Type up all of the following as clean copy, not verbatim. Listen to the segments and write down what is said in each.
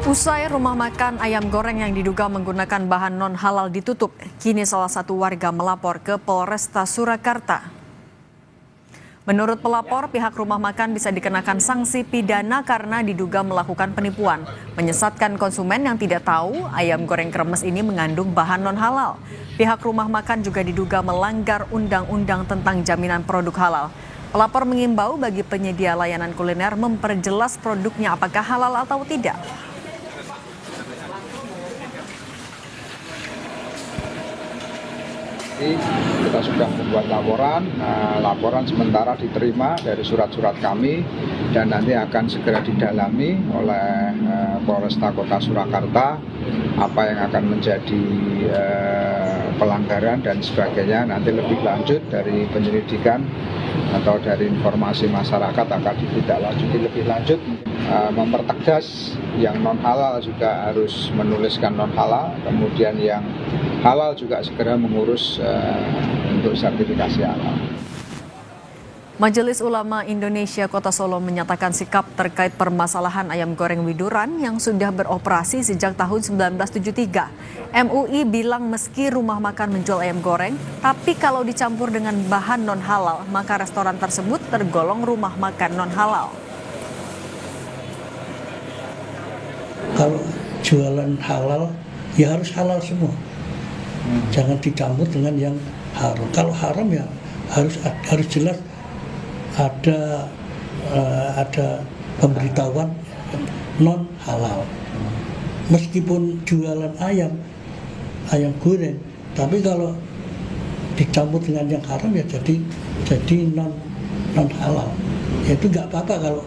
Usai rumah makan ayam goreng yang diduga menggunakan bahan non-halal ditutup, kini salah satu warga melapor ke Polresta Surakarta. Menurut pelapor, pihak rumah makan bisa dikenakan sanksi pidana karena diduga melakukan penipuan, menyesatkan konsumen yang tidak tahu ayam goreng kremes ini mengandung bahan non-halal. Pihak rumah makan juga diduga melanggar undang-undang tentang jaminan produk halal. Pelapor mengimbau bagi penyedia layanan kuliner memperjelas produknya apakah halal atau tidak. Kita sudah membuat laporan sementara diterima dari surat-surat kami dan nanti akan segera didalami oleh Polresta Kota Surakarta apa yang akan menjadi pelanggaran dan sebagainya. Nanti lebih lanjut dari penyelidikan atau dari informasi masyarakat akan ditindaklanjuti lebih lanjut, mempertegas yang non halal juga harus menuliskan non halal, kemudian yang halal juga segera mengurus untuk sertifikasi halal. Majelis Ulama Indonesia Kota Solo menyatakan sikap terkait permasalahan ayam goreng Widuran yang sudah beroperasi sejak tahun 1973. MUI bilang meski rumah makan menjual ayam goreng, tapi kalau dicampur dengan bahan non-halal, maka restoran tersebut tergolong rumah makan non-halal. Kalau jualan halal, ya harus halal semua. Jangan dicampur dengan yang haram. Kalau haram ya harus jelas ada pemberitahuan non halal. Meskipun jualan ayam goreng, tapi kalau dicampur dengan yang haram ya jadi non halal. Ya itu nggak apa-apa kalau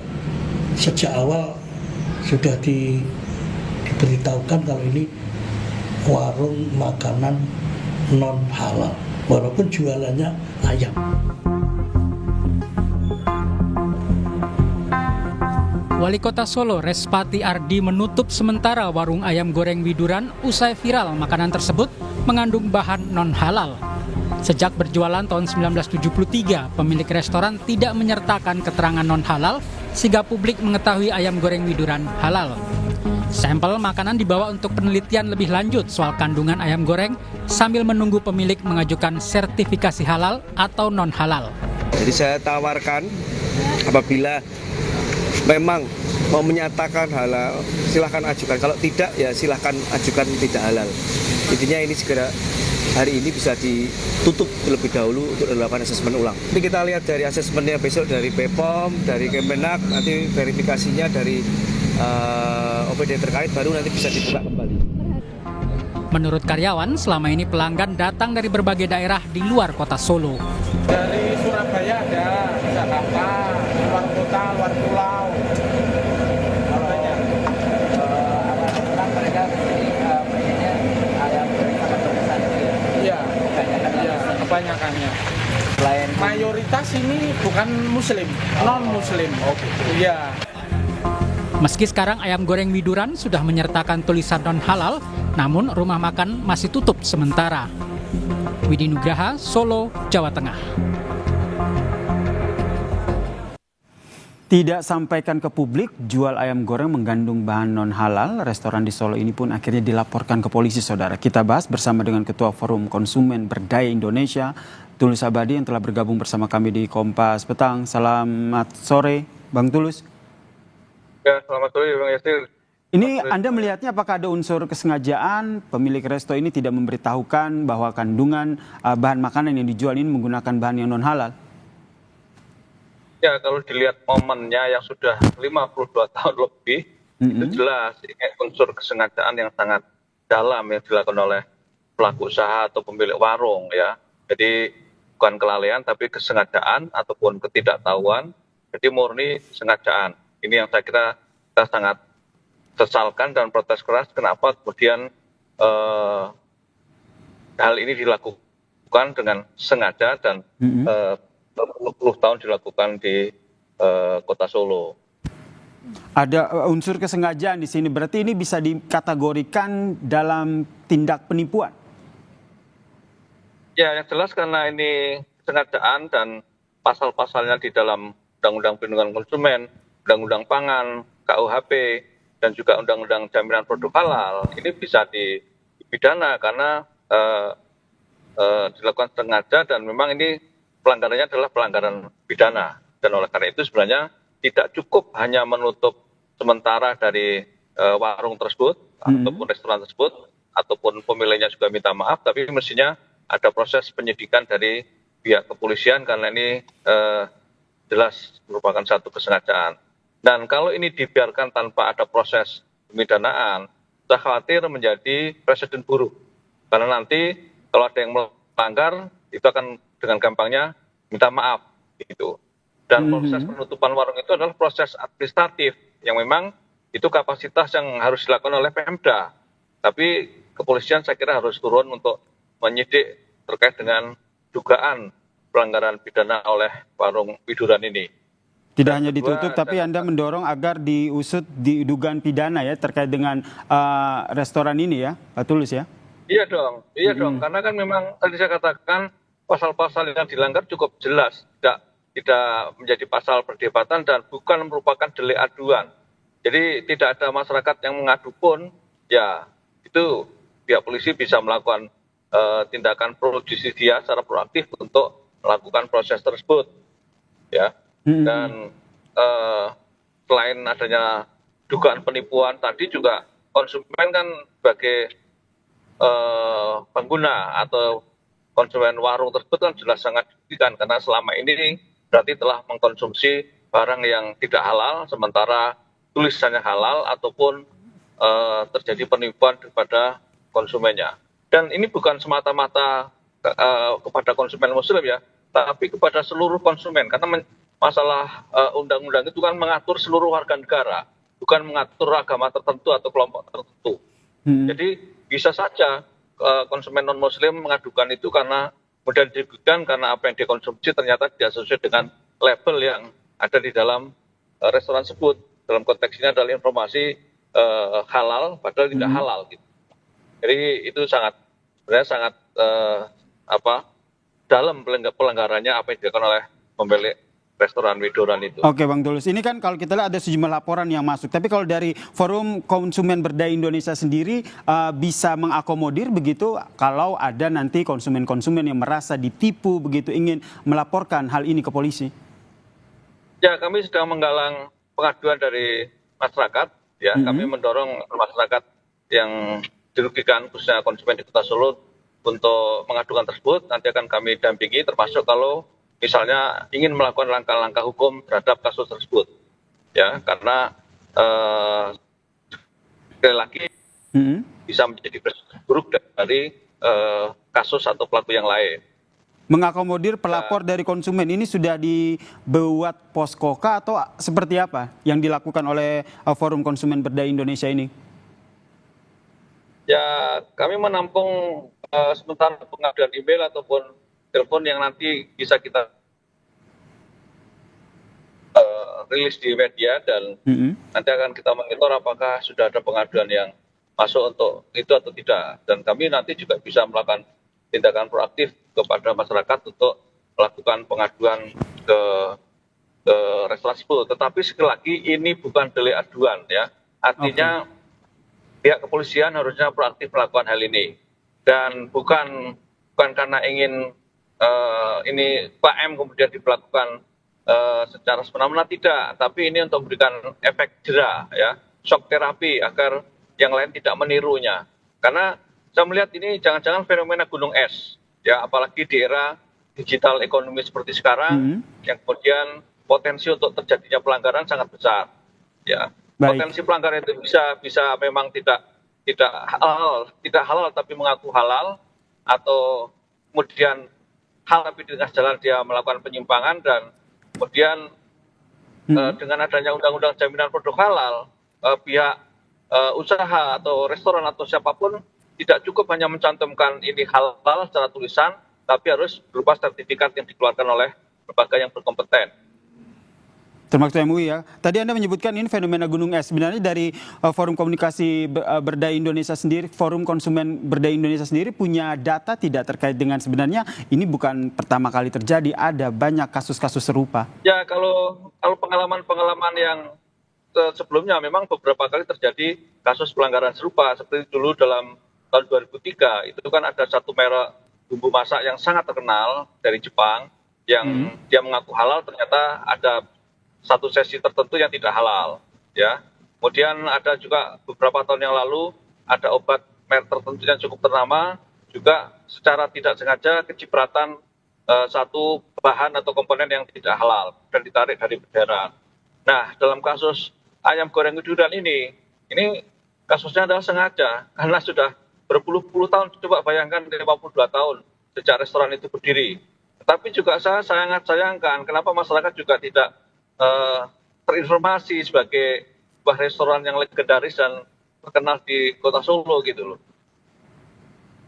sejak awal sudah diberitahukan kalau ini warung makanan non halal, walaupun jualannya ayam. Wali Kota Solo Respati Ardi menutup sementara warung ayam goreng Widuran usai viral makanan tersebut mengandung bahan non halal. Sejak berjualan tahun 1973, pemilik restoran tidak menyertakan keterangan non halal sehingga publik mengetahui ayam goreng Widuran halal. Sampel makanan dibawa untuk penelitian lebih lanjut soal kandungan ayam goreng sambil menunggu pemilik mengajukan sertifikasi halal atau non halal. Jadi saya tawarkan apabila memang mau menyatakan halal, silahkan ajukan. Kalau tidak, ya silahkan ajukan tidak halal. Intinya ini segera hari ini bisa ditutup terlebih dahulu untuk dilakukan asesmen ulang. Nanti kita lihat dari asesmennya besok dari BPOM, dari Kemenak, nanti verifikasinya dari OPD terkait baru nanti bisa dibuka kembali. Menurut karyawan, selama ini pelanggan datang dari berbagai daerah di luar kota Solo. Dari Surabaya ada, Jakarta, luar kota, luar pulau. Makanya mereka pengennya ayam goreng sama tulisan itu ya? Iya, kebanyakannya. Mayoritas ini bukan muslim, non muslim. Oke. Iya. Meski sekarang ayam goreng Widuran sudah menyertakan tulisan non halal, namun rumah makan masih tutup sementara. Widi Nugraha, Solo, Jawa Tengah. Tidak sampaikan ke publik, jual ayam goreng mengandung bahan non halal. Restoran di Solo ini pun akhirnya dilaporkan ke polisi, saudara. Kita bahas bersama dengan Ketua Forum Konsumen Berdaya Indonesia, Tulus Abadi, yang telah bergabung bersama kami di Kompas Petang. Selamat sore, Bang Tulus. Ya, selamat sore Bang Yasir. Ini Anda melihatnya apakah ada unsur kesengajaan pemilik resto ini tidak memberitahukan bahwa kandungan bahan makanan yang dijual ini menggunakan bahan yang non halal? Ya, kalau dilihat momennya yang sudah 52 tahun lebih, itu jelas ini unsur kesengajaan yang sangat dalam yang dilakukan oleh pelaku usaha atau pemilik warung ya. Jadi bukan kelalaian tapi kesengajaan ataupun ketidaktahuan. Jadi murni kesengajaan. Ini yang saya kira kita sangat sesalkan dan protes keras kenapa kemudian hal ini dilakukan dengan sengaja dan berpuluh tahun dilakukan di Kota Solo. Ada unsur kesengajaan di sini, berarti ini bisa dikategorikan dalam tindak penipuan? Ya, yang jelas karena ini kesengajaan dan pasal-pasalnya di dalam Undang-Undang Perlindungan Konsumen, Undang-Undang Pangan, KUHP, dan juga Undang-Undang Jaminan Produk Halal ini bisa dipidana karena dilakukan sengaja dan memang ini pelanggarannya adalah pelanggaran pidana. Dan oleh karena itu sebenarnya tidak cukup hanya menutup sementara dari warung tersebut ataupun restoran tersebut ataupun pemiliknya juga minta maaf, tapi mestinya ada proses penyidikan dari pihak kepolisian karena ini jelas merupakan satu kesengajaan. Dan kalau ini dibiarkan tanpa ada proses pemidanaan, saya khawatir menjadi presiden buruk. Karena nanti kalau ada yang melanggar, itu akan dengan gampangnya minta maaf gitu. Dan proses penutupan warung itu adalah proses administratif yang memang itu kapasitas yang harus dilakukan oleh Pemda. Tapi kepolisian saya kira harus turun untuk menyidik terkait dengan dugaan pelanggaran pidana oleh warung Widuran ini. Tidak hanya ditutup, tapi Anda mendorong agar diusut di dugaan pidana ya terkait dengan restoran ini ya, Pak Tulus ya? Iya dong, karena kan memang tadi saya katakan pasal-pasal yang dilanggar cukup jelas, tidak menjadi pasal perdebatan dan bukan merupakan delik aduan. Jadi tidak ada masyarakat yang mengadu pun, ya itu pihak polisi bisa melakukan tindakan pro justisia secara proaktif untuk melakukan proses tersebut, ya. Dan selain adanya dugaan penipuan tadi juga konsumen kan sebagai pengguna atau konsumen warung tersebut kan jelas sangat dirugikan karena selama ini berarti telah mengkonsumsi barang yang tidak halal sementara tulisannya halal ataupun terjadi penipuan kepada konsumennya. Dan ini bukan semata-mata kepada konsumen muslim ya, tapi kepada seluruh konsumen karena masalah undang-undang itu kan mengatur seluruh warga negara, bukan mengatur agama tertentu atau kelompok tertentu. Jadi bisa saja konsumen non-muslim mengadukan itu karena mudah dirugikan karena apa yang dikonsumsi ternyata tidak sesuai dengan label yang ada di dalam restoran tersebut. Dalam konteks ini adalah informasi halal padahal tidak halal gitu. Jadi itu sebenarnya sangat dalam pelanggarannya apa yang dilakukan oleh pemilik restoran Widuran itu. Oke Bang Tulus, ini kan kalau kita lihat ada sejumlah laporan yang masuk. Tapi kalau dari Forum Konsumen Berdaya Indonesia sendiri bisa mengakomodir begitu kalau ada nanti konsumen-konsumen yang merasa ditipu begitu ingin melaporkan hal ini ke polisi? Ya kami sedang menggalang pengaduan dari masyarakat. Ya kami mendorong masyarakat yang dirugikan khususnya konsumen di Kota Solo untuk mengadukan tersebut. Nanti akan kami dampingi termasuk kalau misalnya ingin melakukan langkah-langkah hukum terhadap kasus tersebut, ya karena sekali lagi bisa menjadi presiden buruk dari kasus atau pelaku yang lain. Mengakomodir pelapor dari konsumen ini sudah dibuat poskoka atau seperti apa yang dilakukan oleh Forum Konsumen Berdaya Indonesia ini? Ya kami menampung sementara pengaduan email ataupun telepon yang nanti bisa kita rilis di media dan nanti akan kita monitor apakah sudah ada pengaduan yang masuk untuk itu atau tidak. Dan kami nanti juga bisa melakukan tindakan proaktif kepada masyarakat untuk melakukan pengaduan ke restoran tersebut. Tetapi sekali lagi ini bukan delik aduan ya. Artinya pihak kepolisian harusnya proaktif melakukan hal ini dan bukan karena ingin ini PM kemudian diberlakukan secara semena-mena tidak, tapi ini untuk memberikan efek jera ya, shock terapi agar yang lain tidak menirunya. Karena saya melihat ini jangan-jangan fenomena gunung es ya, apalagi di era digital ekonomi seperti sekarang yang kemudian potensi untuk terjadinya pelanggaran sangat besar ya. Potensi pelanggaran itu bisa memang tidak halal tapi mengaku halal atau kemudian hal tapi di tengah jalan dia melakukan penyimpangan dan kemudian dengan adanya undang-undang jaminan produk halal pihak usaha atau restoran atau siapapun tidak cukup hanya mencantumkan ini halal secara tulisan tapi harus berupa sertifikat yang dikeluarkan oleh lembaga yang berkompeten. Termasuk MUI ya. Tadi Anda menyebutkan ini fenomena gunung es. Sebenarnya dari Forum Komunikasi Berdaya Indonesia sendiri, Forum Konsumen Berdaya Indonesia sendiri punya data tidak terkait dengan sebenarnya ini bukan pertama kali terjadi, ada banyak kasus-kasus serupa. Ya kalau pengalaman yang sebelumnya memang beberapa kali terjadi kasus pelanggaran serupa, seperti dulu dalam tahun 2003 itu kan ada satu merek bumbu masak yang sangat terkenal dari Jepang yang dia mengaku halal, ternyata ada satu sesi tertentu yang tidak halal, ya. Kemudian ada juga beberapa tahun yang lalu ada obat merek tertentu yang cukup ternama juga secara tidak sengaja kecipratan satu bahan atau komponen yang tidak halal dan ditarik dari bendera. Nah, dalam kasus ayam goreng widuran ini kasusnya adalah sengaja karena sudah berpuluh-puluh tahun, coba bayangkan 52 tahun sejak restoran itu berdiri. Tetapi juga saya sangat sayangkan kenapa masyarakat juga tidak terinformasi sebagai sebuah restoran yang legendaris dan terkenal di Kota Solo gitu loh.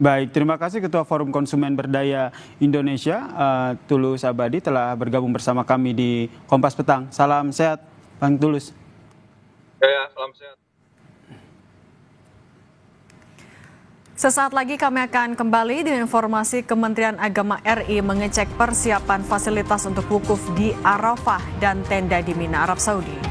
Baik, terima kasih Ketua Forum Konsumen Berdaya Indonesia, Tulus Abadi telah bergabung bersama kami di Kompas Petang. Salam sehat, Bang Tulus. Ya, salam sehat. Sesaat lagi kami akan kembali dengan informasi Kementerian Agama RI mengecek persiapan fasilitas untuk wukuf di Arafah dan tenda di Mina, Arab Saudi.